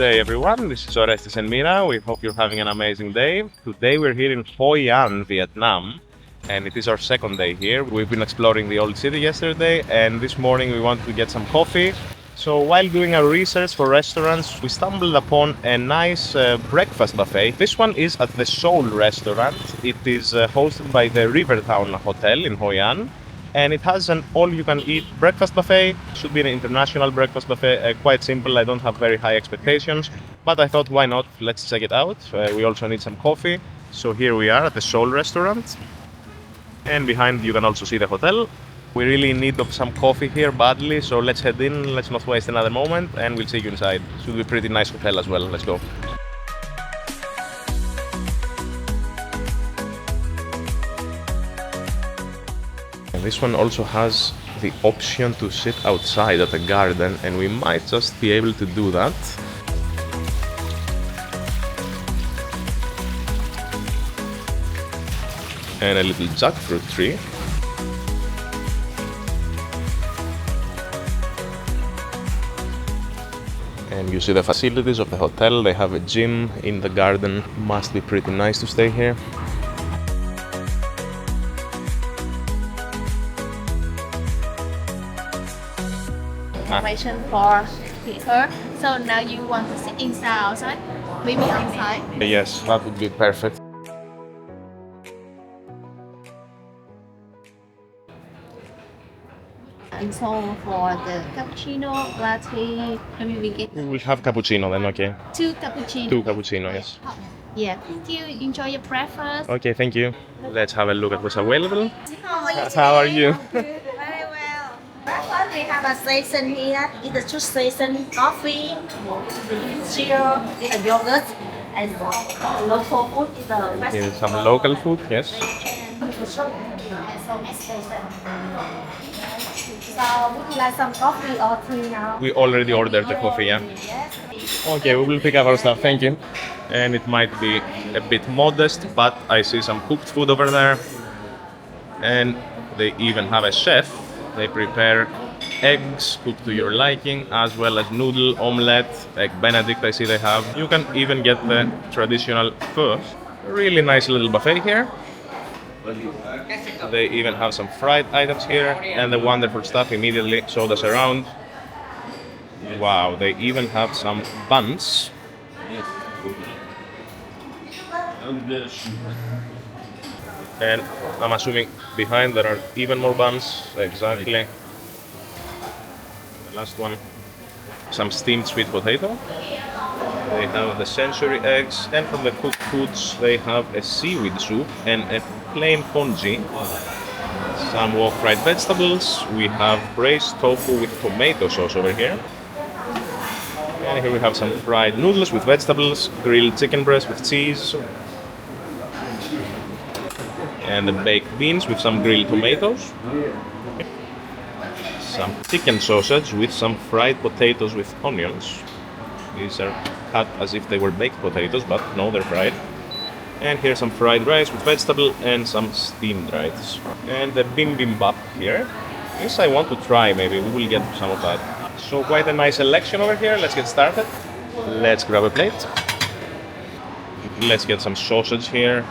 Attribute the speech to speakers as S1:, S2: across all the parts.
S1: day everyone, this is Orestes and Mira. We hope you're having an amazing day. Today we're here in Hoi An, Vietnam, and it is our second day here. We've been exploring the old city yesterday, and this morning we wanted to get some coffee. So while doing our research for restaurants, we stumbled upon a nice breakfast buffet. This one is at the Seoul restaurant. It is hosted by the Rivertown Hotel in Hoi An. And it has an all-you-can-eat breakfast buffet. Should be an international breakfast buffet, quite simple. I don't have very high expectations, but I thought, why not? Let's check it out. We also need some coffee. So here we are at the Seoul restaurant. And behind you can also see the hotel. We really need some coffee here badly, so let's head in, let's not waste another moment, and we'll see you inside. Should be a pretty nice hotel as well. Let's go. This one also has the option to sit outside at the garden, and we might just be able to do that. And a little jackfruit tree. And you see the facilities of the hotel. They have a gym in the garden. Must be pretty nice to stay here.
S2: Information for her. So now you want to sit inside, outside? Maybe outside.
S1: Yes, that would be perfect.
S2: And so for the cappuccino, latte, maybe we get
S1: We will have cappuccino then, okay.
S2: 2 cappuccino.
S1: 2 cappuccino, yes.
S2: Yeah. Thank you. Enjoy your breakfast.
S1: Okay, thank you. Let's have a look at what's available.
S3: How are
S1: How are you?
S3: you? Very well. Breakfast, we have a station here. It's a 2 station coffee, cereal, a yogurt, and local food is the best.
S1: Here's some local food, yes.
S3: So would you like some coffee or tea now?
S1: We already ordered the coffee, yeah.
S3: Yes.
S1: Okay, we will pick up our stuff, thank you. And it might be a bit modest, but I see some cooked food over there. And they even have a chef. They prepare eggs cooked to your liking, as well as noodle, omelette, egg benedict I see they have. You can even get the traditional pho. Really nice little buffet here. They even have some fried items here, and the wonderful stuff immediately showed us around. Wow, they even have some buns. And I'm assuming behind there are even more buns. Exactly. The last one. Some steamed sweet potato. They have the sensory eggs, and from the cooked foods they have a seaweed soup and a plain congee. Some wok fried vegetables. We have braised tofu with tomato sauce over here. And here we have some fried noodles with vegetables, grilled chicken breast with cheese, and the baked beans with some grilled tomatoes. Some chicken sausage with some fried potatoes with onions. These are cut as if they were baked potatoes, but no, they're fried. And here's some fried rice with vegetable and some steamed rice. And the bibimbap here. This I want to try, maybe we will get some of that. So quite a nice selection over here. Let's get started. Let's grab a plate. Let's get some sausage here.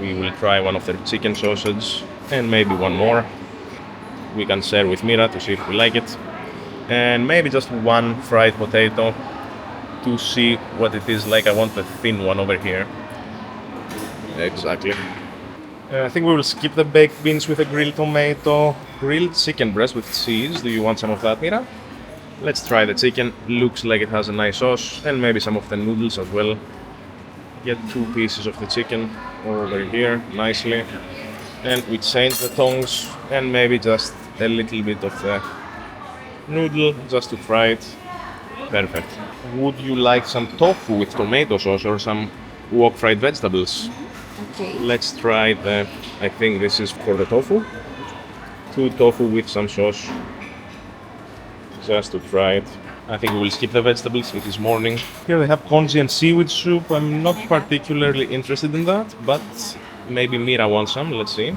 S1: We will try one of their chicken sausage and maybe one more. We can share with Mira to see if we like it. And maybe just one fried potato to see what it is like. I want the thin one over here. Exactly. I think we will skip the baked beans with a grilled tomato. Grilled chicken breast with cheese. Do you want some of that, Mira? Let's try the chicken. Looks like it has a nice sauce, and maybe some of the noodles as well. Get 2 pieces of the chicken over here nicely. And we change the tongs and maybe just a little bit of the noodle just to fry it. Perfect. Would you like some tofu with tomato sauce or some wok fried vegetables?
S2: Okay.
S1: Let's try the, I think this is for the tofu. 2 tofu with some sauce. Just to try it. I think we will skip the vegetables, it is morning. Here they have congee and seaweed soup. I'm not particularly interested in that, but maybe Mira wants some, let's see.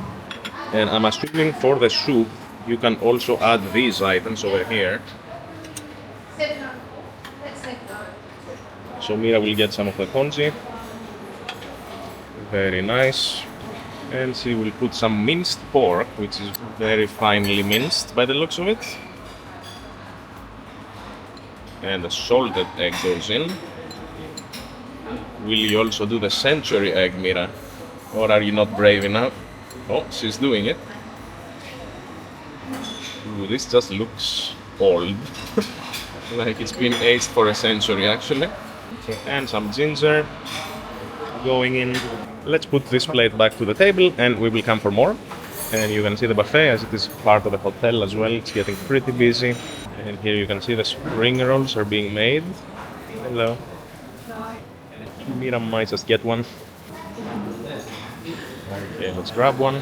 S1: And I'm assuming for the soup, you can also add these items over here. So Mira will get some of the congee. Very nice. And she will put some minced pork, which is very finely minced by the looks of it. And the salted egg goes in. Will you also do the century egg, Mira? Or are you not brave enough? Oh, she's doing it. Ooh, this just looks old. Like it's been aged for a century actually. And some ginger going in. Let's put this plate back to the table and we will come for more. And you can see the buffet as it is part of the hotel as well. It's getting pretty busy. And here you can see the spring rolls are being made. Hello. Mira might just get one. Okay, let's grab one.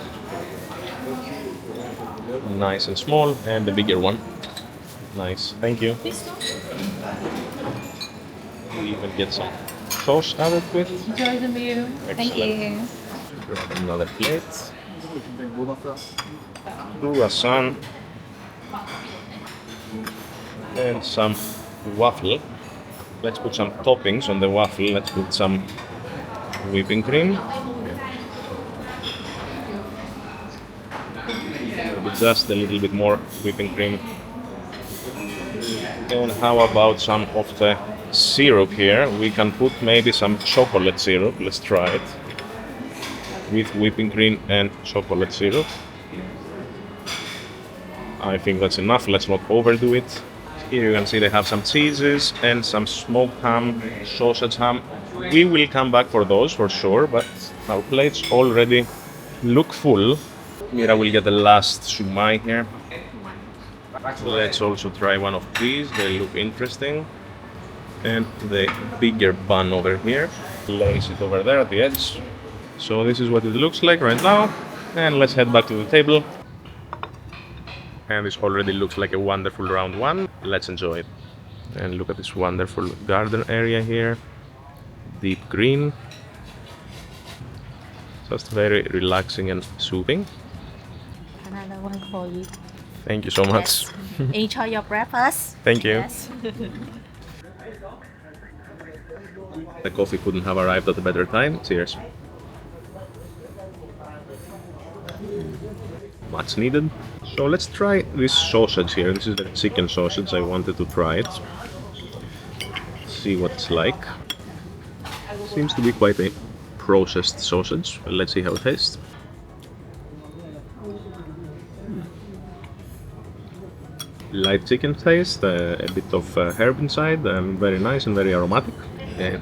S1: Nice and small, and the bigger one. Nice, thank you. We even get some sauce added with.
S2: Enjoy the meal. Thank you.
S1: Grab another plate. Croissant. And some waffle. Let's put some toppings on the waffle. Let's put some whipping cream. Just a little bit more whipping cream. And how about some of the syrup here? We can put maybe some chocolate syrup. Let's try it. With whipping cream and chocolate syrup. I think that's enough. Let's not overdo it. Here you can see they have some cheeses and some smoked ham, sausage ham. We will come back for those for sure, but our plates already look full. Mira will get the last shumai here. Let's also try one of these, they look interesting. And the bigger bun over here. Place it over there at the edge. So this is what it looks like right now. And let's head back to the table. And this already looks like a wonderful round one. Let's enjoy it. And look at this wonderful garden area here. Deep green. Just very relaxing and soothing.
S3: Another one for you.
S1: Thank you so much.
S3: Yes. Enjoy your breakfast.
S1: Thank you.
S3: Yes.
S1: The coffee couldn't have arrived at a better time. Cheers. Much needed. So let's try this sausage here. This is the chicken sausage. I wanted to try it. See what it's like. Seems to be quite a processed sausage. Let's see how it tastes. Light chicken taste, a bit of herb inside, very nice and very aromatic.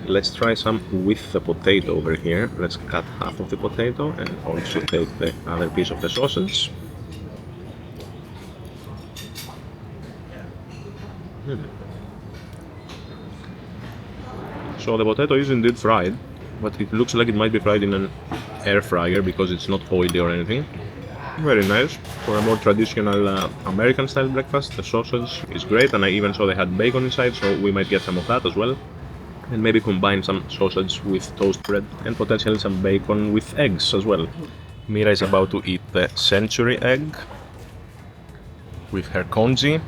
S1: Let's try some with the potato over here. Let's cut half of the potato and also take the other piece of the sausage. So the potato is indeed fried, but it looks like it might be fried in an air fryer because it's not oily or anything. Very nice. For a more traditional American style breakfast, the sausage is great, and I even saw they had bacon inside, so we might get some of that as well. And maybe combine some sausage with toast bread and potentially some bacon with eggs as well. Mira is about to eat the century egg with her congee.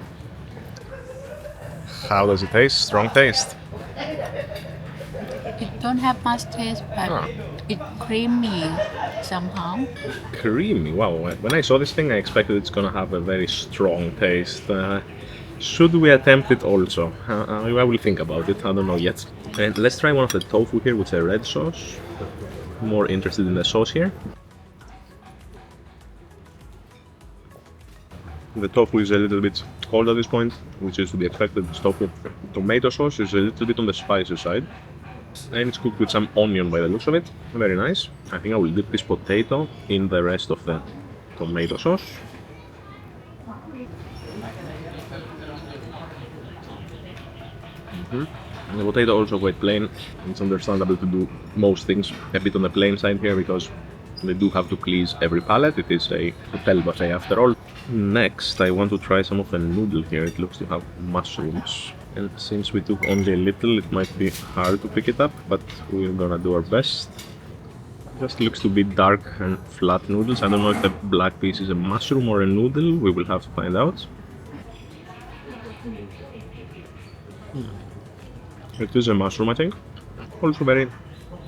S1: How does it taste? Strong taste.
S4: It don't have much taste, but it's creamy somehow.
S1: Creamy, wow. When I saw this thing, I expected it's gonna have a very strong taste. Should we attempt it also? I will think about it, I don't know yet. And let's try one of the tofu here with a red sauce. More interested in the sauce here. The tofu is a little bit cold at this point, which is to be expected. This tofu. Tomato sauce is a little bit on the spicy side. And it's cooked with some onion by the looks of it. Very nice. I think I will dip this potato in the rest of the tomato sauce. And the potato also quite plain. It's understandable to do most things a bit on the plain side here because they do have to please every palate. It is a hotel buffet after all. Next, I want to try some of the noodle here. It looks to have mushrooms. And since we took only a little, it might be hard to pick it up, but we're gonna do our best. Just looks to be dark and flat noodles. I don't know if the black piece is a mushroom or a noodle. We will have to find out. It is a mushroom, I think. Also very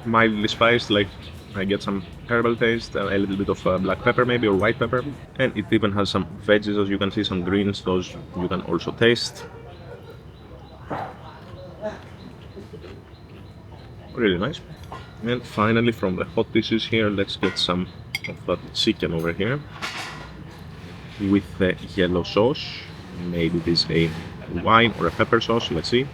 S1: mildly spiced, like I get some herbal taste, a little bit of black pepper maybe, or white pepper. And it even has some veggies, as you can see, some greens, those you can also taste. Really nice. And finally, from the hot dishes here, let's get some of that chicken over here with the yellow sauce. Maybe it is a wine or a pepper sauce, let's see.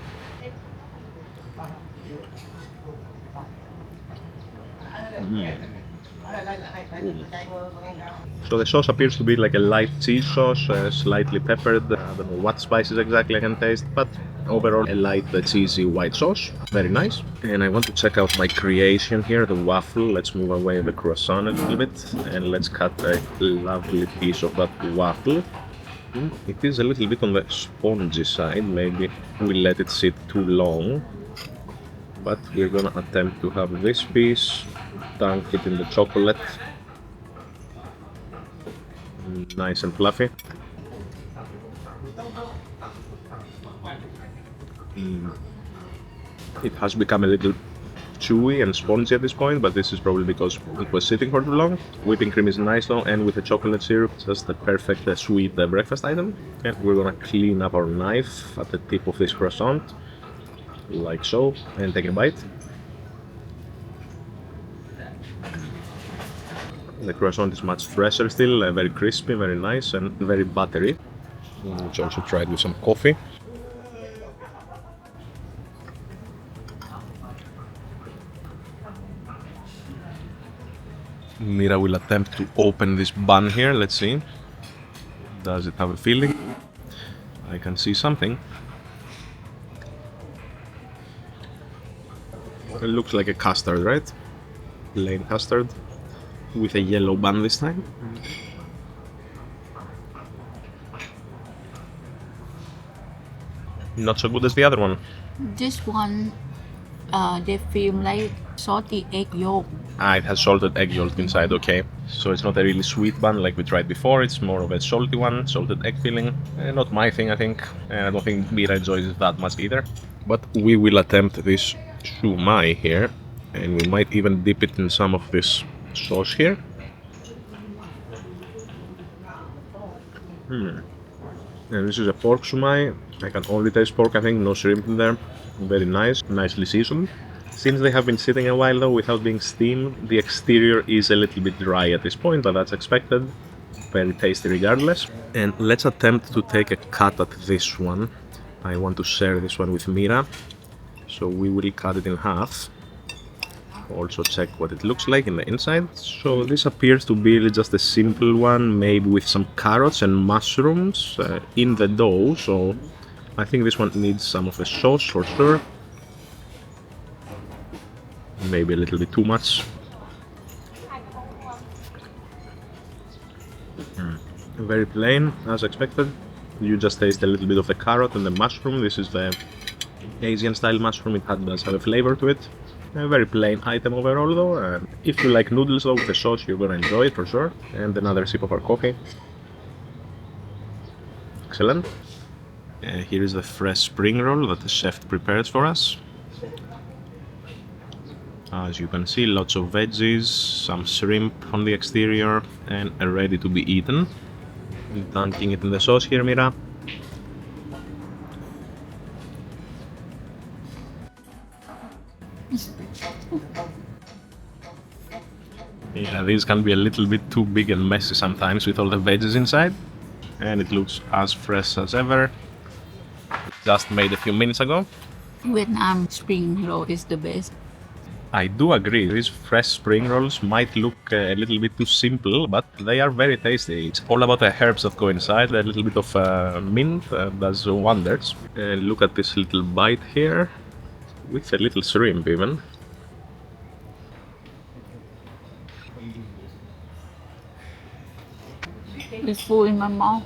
S1: So the sauce appears to be like a light cheese sauce, slightly peppered. I don't know what spices exactly I can taste, but overall a light cheesy white sauce. Very nice. And I want to check out my creation here, the waffle. Let's move away the croissant a little bit and let's cut a lovely piece of that waffle. It is a little bit on the spongy side, maybe we let it sit too long. But we're gonna attempt to have this piece, dunk it in the chocolate. Nice and fluffy. It has become a little chewy and spongy at this point, but this is probably because it was sitting for too long. Whipping cream is nice though, and with the chocolate syrup, just the perfect sweet breakfast item. And we're gonna clean up our knife at the tip of this croissant, like so, and take a bite. The croissant is much fresher still, very crispy, very nice, and very buttery. Which also tried with some coffee. Mira will attempt to open this bun here, let's see. Does it have a filling? I can see something. It looks like a custard, right? Plain custard. With a yellow bun this time. Not so good as the other one.
S4: This one, they feel like salty egg yolk.
S1: It has salted egg yolk inside, okay. So it's not a really sweet bun like we tried before, it's more of a salty one, salted egg filling. Not my thing, I think. And I don't think Mira enjoys it that much either. But we will attempt this shumai here. And we might even dip it in some of this sauce here. And this is a pork shumai. I can only taste pork, I think, no shrimp in there. Very nice, nicely seasoned. Since they have been sitting a while though without being steamed, the exterior is a little bit dry at this point, but that's expected. Very tasty regardless. And let's attempt to take a cut at this one. I want to share this one with Mira. So we will cut it in half. Also check what it looks like in the inside. So this appears to be just a simple one, maybe with some carrots and mushrooms in the dough. So I think this one needs some of the sauce for sure. Maybe a little bit too much. Very plain, as expected. You just taste a little bit of the carrot and the mushroom. This is the Asian style mushroom. It does have a flavor to it. A very plain item overall though. If you like noodles though with the sauce, you're gonna enjoy it for sure. And another sip of our coffee. Excellent. Here is the fresh spring roll that the chef prepares for us. As you can see, lots of veggies, some shrimp on the exterior, and ready to be eaten. Dunking it in the sauce here, Mira. Yeah, these can be a little bit too big and messy sometimes with all the veggies inside. And it looks as fresh as ever. Just made a few minutes ago.
S4: Vietnam spring roll is the best.
S1: I do agree, these fresh spring rolls might look a little bit too simple, but they are very tasty. It's all about the herbs that go inside, a little bit of mint does wonders. And look at this little bite here, with a little shrimp even.
S4: It's full in my mouth.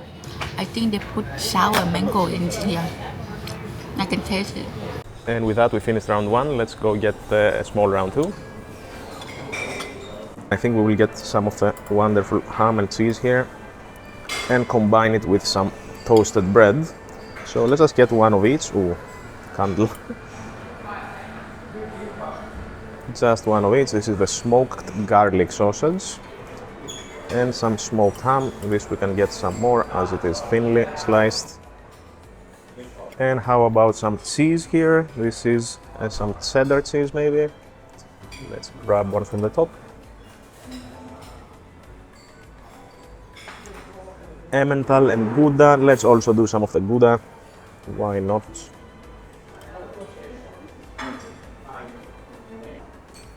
S4: I think they put sour mango in here. I can taste it.
S1: And with that we finished round one. Let's go get a small round two. I think we will get some of the wonderful ham and cheese here and combine it with some toasted bread. So let's just get one of each. Ooh, candle. Just one of each. This is the smoked garlic sausage and some smoked ham. This we can get some more as it is thinly sliced. And how about some cheese here? This is some cheddar cheese maybe. Let's grab one from the top. Emmental and Gouda. Let's also do some of the Gouda. Why not?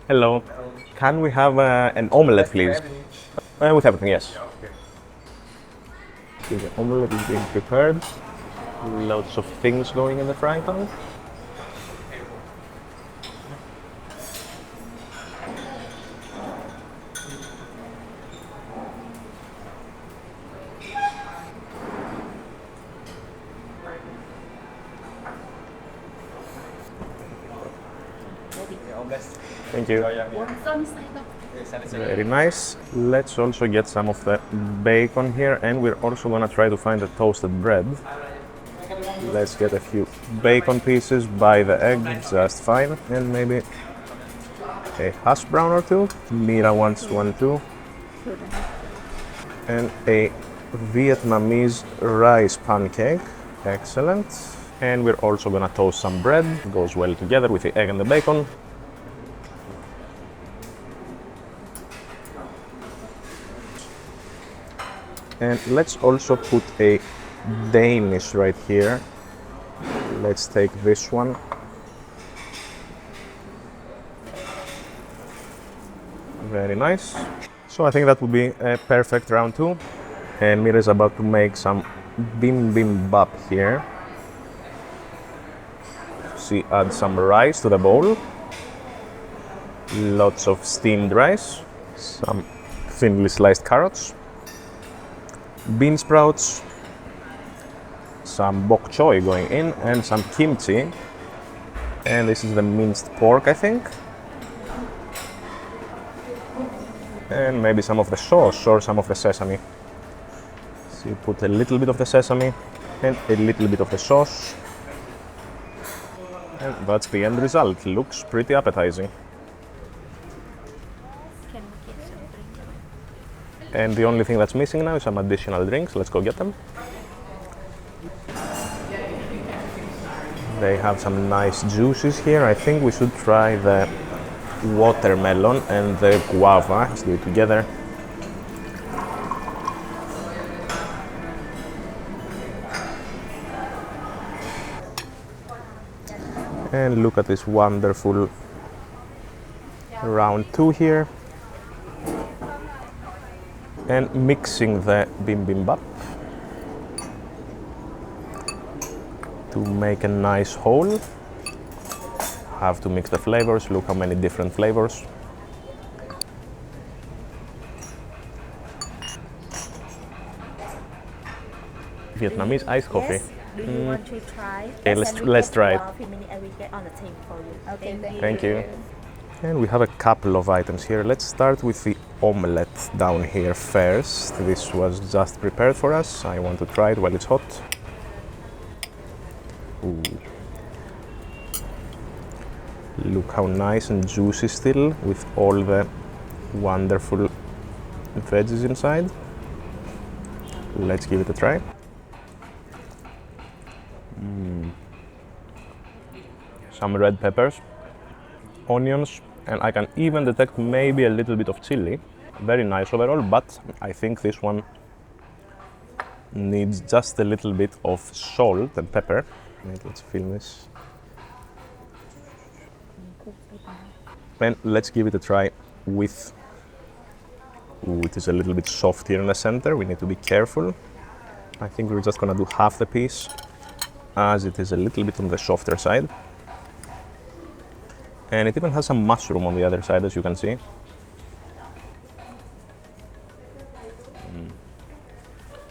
S1: Hello. Can we have an omelette, please? With everything, yes. Okay, the omelette is being prepared. Lots of things going in the frying pan. Thank you. Very nice. Let's also get some of the bacon here, and we're also gonna try to find the toasted bread. Let's get a few bacon pieces, buy the egg just fine, and maybe a hash brown or two. Mira wants one too. And a Vietnamese rice pancake. Excellent. And we're also gonna toast some bread. It goes well together with the egg and the bacon. And let's also put a Danish right here. Let's take this one. Very nice. So I think that would be a perfect round two. And Mira is about to make some bibimbap here. She adds some rice to the bowl. Lots of steamed rice. Some thinly sliced carrots. Bean sprouts, some bok choy going in, and some kimchi. And this is the minced pork, I think. And maybe some of the sauce or some of the sesame. So you put a little bit of the sesame and a little bit of the sauce. And that's the end result. Looks pretty appetizing. And the only thing that's missing now is some additional drinks. Let's go get them. They have some nice juices here. I think we should try the watermelon and the guava. Let's do it together. And look at this wonderful round two here. And mixing the bibimbap to make a nice whole. Have to mix the flavors. Look how many different flavors. Vietnamese iced coffee.
S3: Yes. Do you want to try?
S1: Okay, let's try it.
S3: A few minutes, I will get on the table for you.
S2: Okay,
S1: Thank you. And we have a couple of items here. Let's start with the omelette down here first. This was just prepared for us. I want to try it while it's hot. Ooh. Look how nice and juicy still with all the wonderful veggies inside. Let's give it a try. Some red peppers, onions, and I can even detect maybe a little bit of chili. Very nice overall, but I think this one needs just a little bit of salt and pepper. Let's film this. And let's give it a try with... Ooh, it is a little bit soft here in the center. We need to be careful. I think we're just gonna do half the piece, as it is a little bit on the softer side. And it even has some mushroom on the other side, as you can see.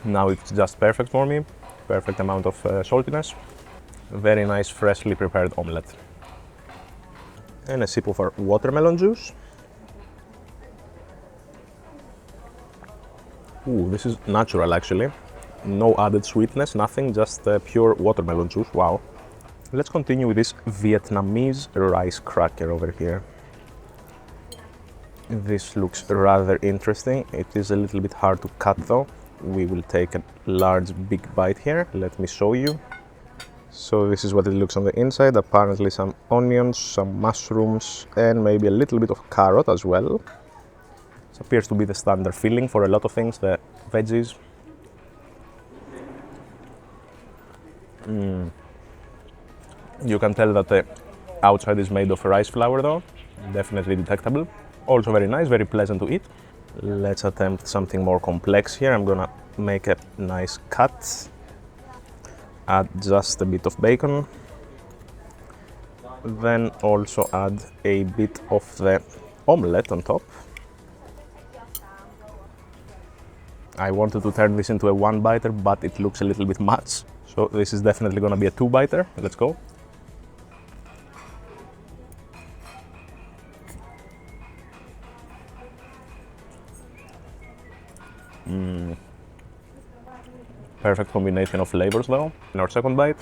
S1: Now it's just perfect for me. Perfect amount of saltiness. Very nice, freshly prepared omelette. And a sip of our watermelon juice. Ooh, this is natural actually. No added sweetness, nothing, just pure watermelon juice. Wow. Let's continue with this Vietnamese rice cracker over here. This looks rather interesting. It is a little bit hard to cut though. We will take a large big bite here. Let me show you. So this is what it looks on the inside. Apparently some onions, some mushrooms, and maybe a little bit of carrot as well. It appears to be the standard filling for a lot of things, the veggies. You can tell that the outside is made of rice flour though, definitely detectable. Also very nice, very pleasant to eat. Let's attempt something more complex here. I'm gonna make a nice cut, add just a bit of bacon, then also add a bit of the omelette on top. I wanted to turn this into a one-biter, but it looks a little bit much. So this is definitely gonna be a two-biter. Let's go. Perfect combination of flavors though. In our second bite.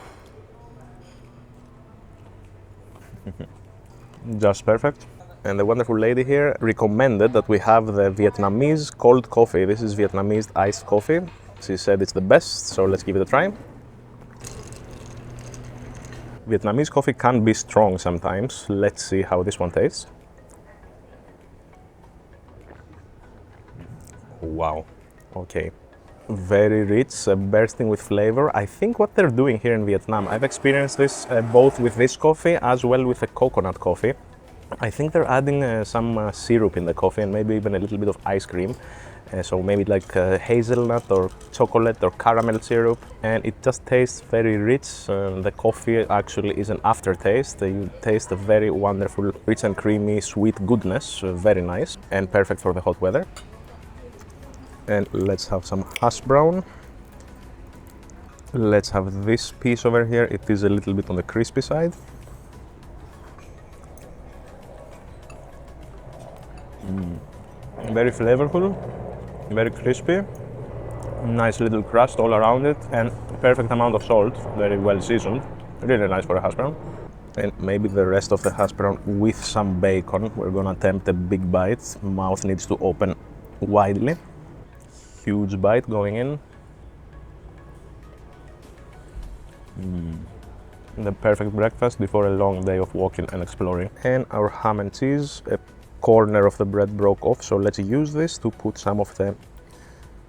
S1: Just perfect. And the wonderful lady here recommended that we have the Vietnamese cold coffee. This is Vietnamese iced coffee. She said it's the best, so let's give it a try. Vietnamese coffee can be strong sometimes. Let's see how this one tastes. Wow, okay. Very rich, bursting with flavor. I think what they're doing here in Vietnam, I've experienced this both with this coffee as well with the coconut coffee. I think they're adding some syrup in the coffee and maybe even a little bit of ice cream. So maybe like hazelnut or chocolate or caramel syrup, and it just tastes very rich. The coffee actually is an aftertaste. You taste a very wonderful, rich and creamy, sweet goodness. Very nice and perfect for the hot weather. And let's have some hash brown. Let's have this piece over here. It is a little bit on the crispy side. Very flavorful, very crispy, nice little crust all around it, and perfect amount of salt, very well seasoned. Really nice for a hash brown. And maybe the rest of the hash brown with some bacon. We're gonna attempt a big bite. Mouth needs to open widely. Huge bite going in. The perfect breakfast before a long day of walking and exploring. And our ham and cheese, a corner of the bread broke off, so let's use this to put some of the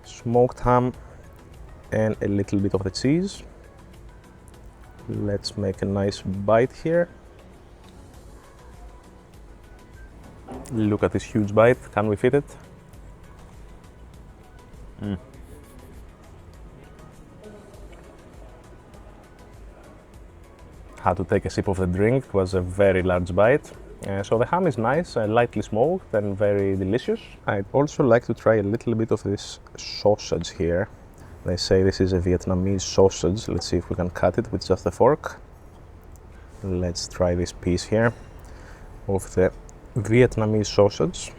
S1: smoked ham and a little bit of the cheese. Let's make a nice bite here. Look at this huge bite. Can we fit it? Had to take a sip of the drink. It was a very large bite. So the ham is nice, lightly smoked and very delicious. I'd also like to try a little bit of this sausage here. They say this is a Vietnamese sausage. Let's see if we can cut it with just a fork. Let's try this piece here of the Vietnamese sausage.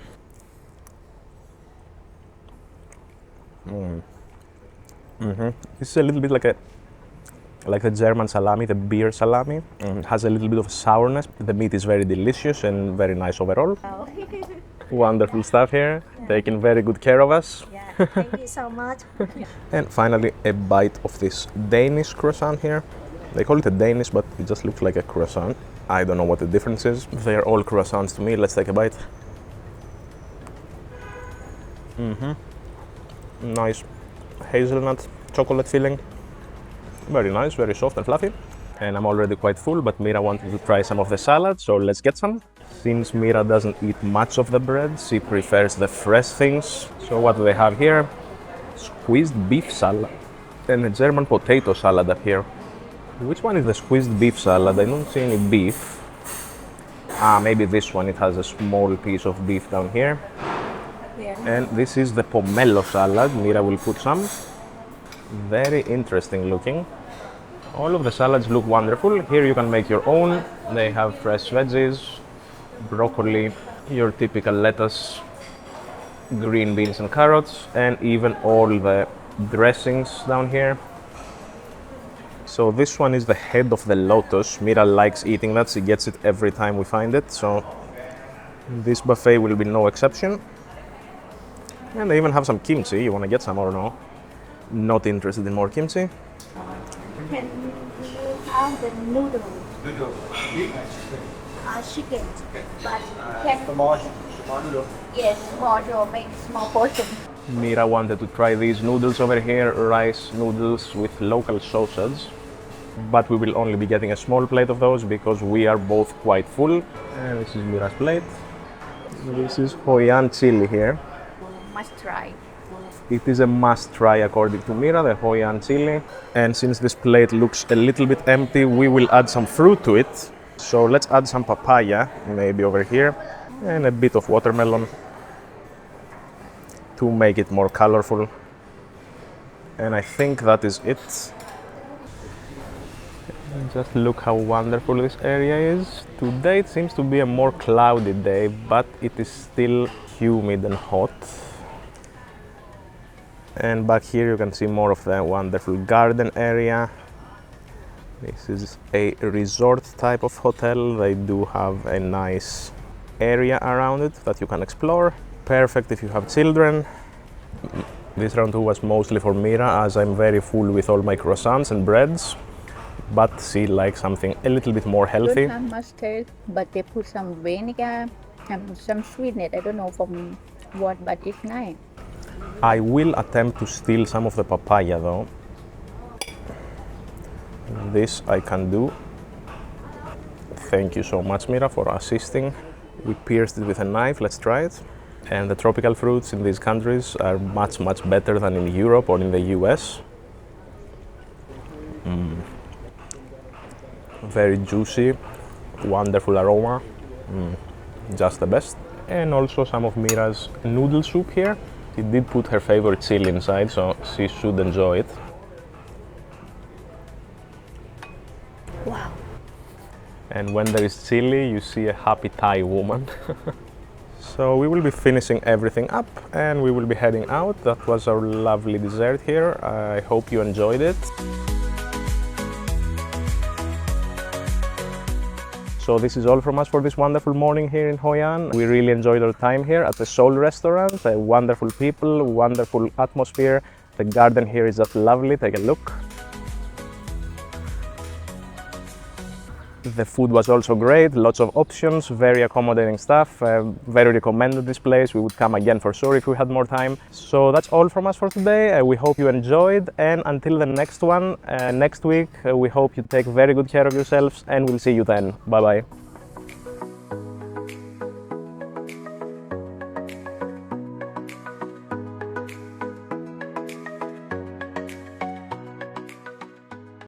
S1: This is a little bit like the German salami, the beer salami. It has a little bit of sourness. The meat is very delicious and very nice overall.
S3: Oh.
S1: Wonderful stuff here, taking very good care of us.
S3: Yeah, thank you so much.
S1: And finally, a bite of this Danish croissant here. They call it a Danish, but it just looks like a croissant. I don't know what the difference is. They're all croissants to me. Let's take a bite. Nice hazelnut chocolate filling. Very nice, very soft and fluffy. And I'm already quite full, but Mira wanted to try some of the salad, so let's get some. Since Mira doesn't eat much of the bread, she prefers the fresh things. So what do they have here? Squeezed beef salad and a German potato salad up here. Which one is the squeezed beef salad? I don't see any beef. Maybe this one, it has a small piece of beef down here.
S3: Yeah.
S1: And this is the pomelo salad. Mira will put some. Very interesting looking. All of the salads look wonderful. Here you can make your own. They have fresh veggies, broccoli, your typical lettuce, green beans and carrots, and even all the dressings down here. So this one is the head of the lotus. Mira likes eating that, she gets it every time we find it. So this buffet will be no exception. And they even have some kimchi. You want to get some or no? Not interested in more kimchi.
S3: Can you have the noodle? Chicken. But can
S5: Small noodle.
S3: yes, small make small portion.
S1: Mira wanted to try these noodles over here, rice noodles with local sausage. But we will only be getting a small plate of those because we are both quite full. And this is Mira's plate. This is Hoi An chili here.
S4: Must try.
S1: It is a must try according to Mira, the Hoi An chili. And since this plate looks a little bit empty, we will add some fruit to it. So let's add some papaya, maybe over here, and a bit of watermelon to make it more colorful. And I think that is it. And just look how wonderful this area is. Today it seems to be a more cloudy day, but it is still humid and hot. And back here you can see more of the wonderful garden area. This is a resort type of hotel. They do have a nice area around it that you can explore. Perfect if you have children. This round 2 was mostly for Mira, as I'm very full with all my croissants and breads. But she likes something a little bit more healthy.
S4: Don't have mustard, but they put some vinegar and some sweetness. I don't know from what, but it's nice.
S1: I will attempt to steal some of the papaya though. This I can do. Thank you so much, Mira, for assisting. We pierced it with a knife, let's try it. And the tropical fruits in these countries are much better than in Europe or in the US. Very juicy, wonderful aroma, just the best. And also some of Mira's noodle soup here. She did put her favorite chili inside, so she should enjoy it.
S3: Wow.
S1: And when there is chili, you see a happy Thai woman. So we will be finishing everything up and we will be heading out. That was our lovely dessert here. I hope you enjoyed it. So this is all from us for this wonderful morning here in Hoi An. We really enjoyed our time here at the Seoul restaurant. Wonderful people, wonderful atmosphere. The garden here is just lovely, take a look. The food was also great, lots of options, very accommodating staff, very recommended this place. We would come again for sure if we had more time. So that's all from us for today. We hope you enjoyed, and until the next one, next week, we hope you take very good care of yourselves, and we'll see you then. Bye bye.